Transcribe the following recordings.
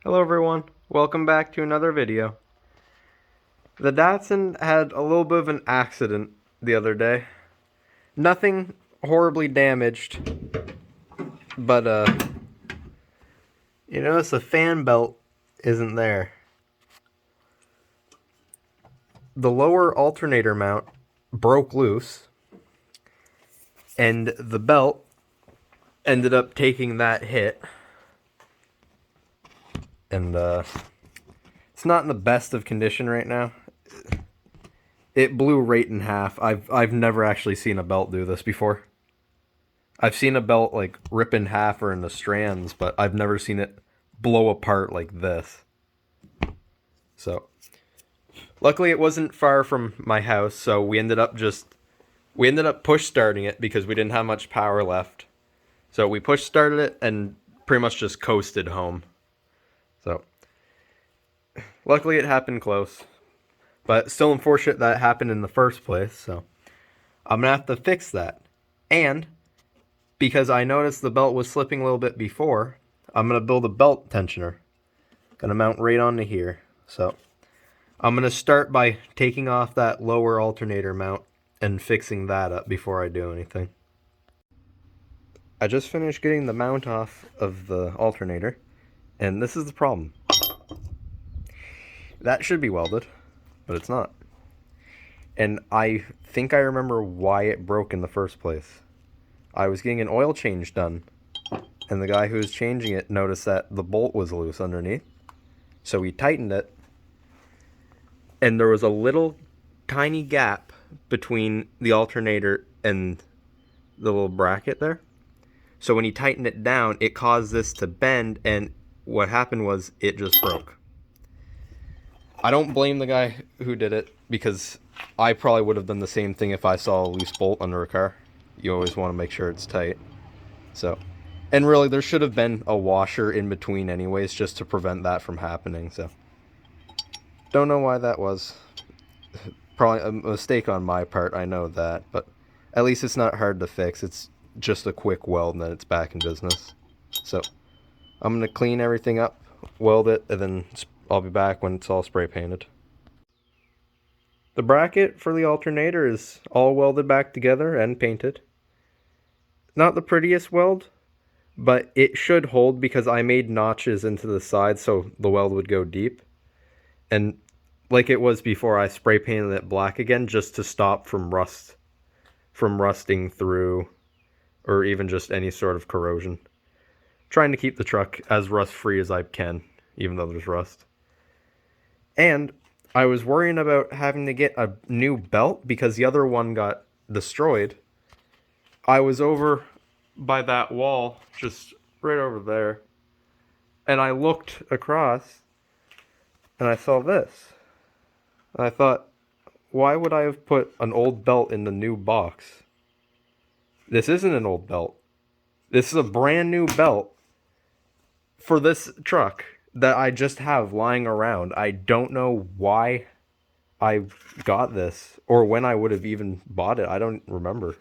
Hello everyone, welcome back to another video. The Datsun had a little bit of an accident the other day. Nothing horribly damaged, but you notice the fan belt isn't there. The lower alternator mount broke loose, and the belt ended up taking that hit. And it's not in the best of condition right now. It blew right in half. I've never actually seen a belt do this before. I've seen a belt like rip in half or in the strands, but I've never seen it blow apart like this. So, luckily it wasn't far from my house, so we ended up push starting it because we didn't have much power left. So we push started it and pretty much just coasted home. So, luckily it happened close. But still unfortunate that it happened in the first place, so I'm gonna have to fix that. And because I noticed the belt was slipping a little bit before, I'm gonna build a belt tensioner. Gonna mount right onto here. So I'm gonna start by taking off that lower alternator mount and fixing that up before I do anything. I just finished getting the mount off of the alternator, and this is the problem. That should be welded, but it's not. And I think I remember why it broke in the first place. I was getting an oil change done, and the guy who was changing it noticed that the bolt was loose underneath. So he tightened it, and there was a little tiny gap between the alternator and the little bracket there. So when he tightened it down, it caused this to bend, and what happened was it just broke. I don't blame the guy who did it, because I probably would have done the same thing if I saw a loose bolt under a car. You always want to make sure it's tight. So, and really there should have been a washer in between anyways, just to prevent that from happening. So, don't know why that was. Probably a mistake on my part, I know that, but at least it's not hard to fix. It's just a quick weld and then it's back in business. So, I'm going to clean everything up, weld it, and then I'll be back when it's all spray painted. The bracket for the alternator is all welded back together and painted. Not the prettiest weld, but it should hold because I made notches into the side so the weld would go deep. And like it was before, I spray painted it black again just to stop from rusting through, or even just any sort of corrosion. Trying to keep the truck as rust free as I can, even though there's rust. And I was worrying about having to get a new belt because the other one got destroyed. I was over by that wall, just right over there, and I looked across, and I saw this. And I thought, why would I have put an old belt in the new box? This isn't an old belt. This is a brand new belt for this truck that I just have lying around. I don't know why I got this or when I would have even bought it. I don't remember.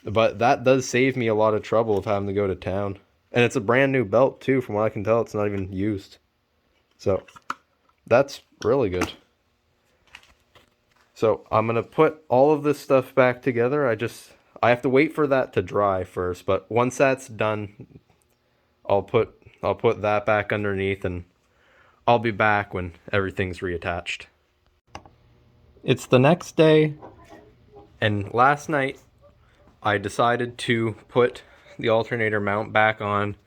But that does save me a lot of trouble of having to go to town. And it's a brand new belt too, from what I can tell. It's not even used. So that's really good. So I'm going to put all of this stuff back together. I have to wait for that to dry first, but once that's done, I'll put that back underneath and I'll be back when everything's reattached. It's the next day, and last night I decided to put the alternator mount back on,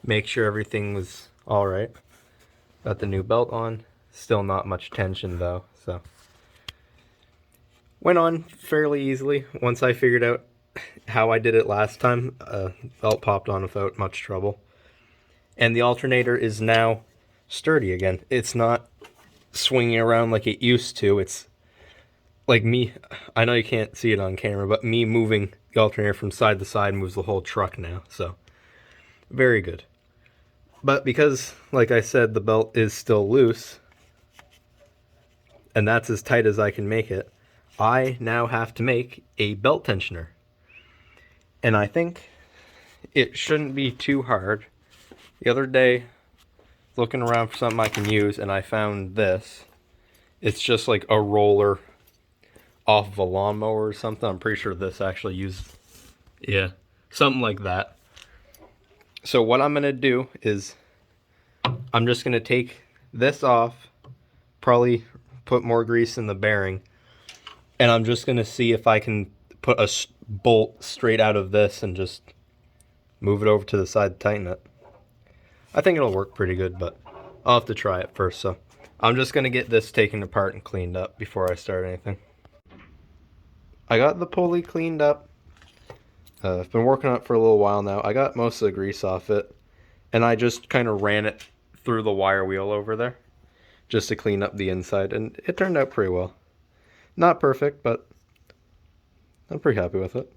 make sure everything was alright. Got the new belt on, still not much tension though, so. Went on fairly easily once I figured out how I did it last time. Belt popped on without much trouble. And the alternator is now sturdy again. It's not swinging around like it used to. It's like me, I know you can't see it on camera, but me moving the alternator from side to side moves the whole truck now. So, very good. But because, like I said, the belt is still loose, and that's as tight as I can make it, I now have to make a belt tensioner. And I think it shouldn't be too hard. The other day, looking around for something I can use, and I found this. It's just like a roller off of a lawnmower or something. I'm pretty sure this actually used, yeah, something like that. So what I'm going to do is I'm just going to take this off, probably put more grease in the bearing, and I'm just going to see if I can put a bolt straight out of this and just move it over to the side to tighten it. I think it'll work pretty good, but I'll have to try it first. So I'm just going to get this taken apart and cleaned up before I start anything. I got the pulley cleaned up. I've been working on it for a little while now. I got most of the grease off it, and I just kind of ran it through the wire wheel over there just to clean up the inside, and it turned out pretty well. Not perfect, but I'm pretty happy with it.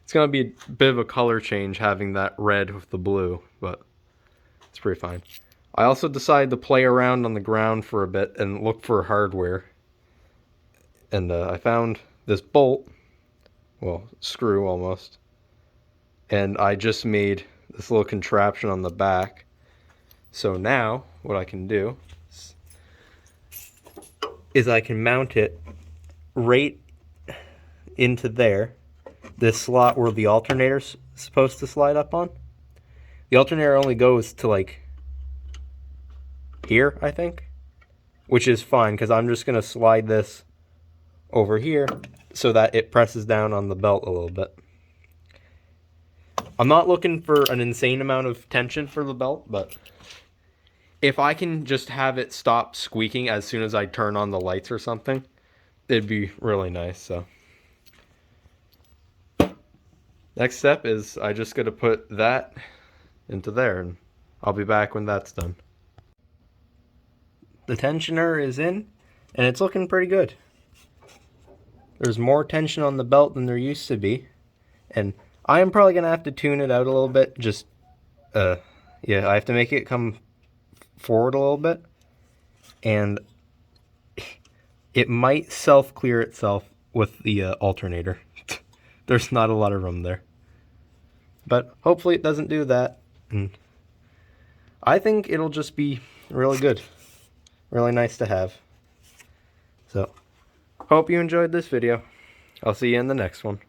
It's going to be a bit of a color change having that red with the blue, but it's pretty fine. I also decided to play around on the ground for a bit and look for hardware. And I found this bolt, well, screw almost. And I just made this little contraption on the back. So now, what I can do is I can mount it right into there. This slot where the alternator's supposed to slide up on. The alternator only goes to like here, I think, which is fine because I'm just going to slide this over here so that it presses down on the belt a little bit. I'm not looking for an insane amount of tension for the belt, but if I can just have it stop squeaking as soon as I turn on the lights or something, it'd be really nice. So next step is I just got to put that into there, and I'll be back when that's done. The tensioner is in, and it's looking pretty good. There's more tension on the belt than there used to be, and I am probably going to have to tune it out a little bit. Just, yeah, I have to make it come forward a little bit, and it might self-clear itself with the alternator. There's not a lot of room there. But hopefully it doesn't do that. And I think it'll just be really good. Really nice to have. So, hope you enjoyed this video. I'll see you in the next one.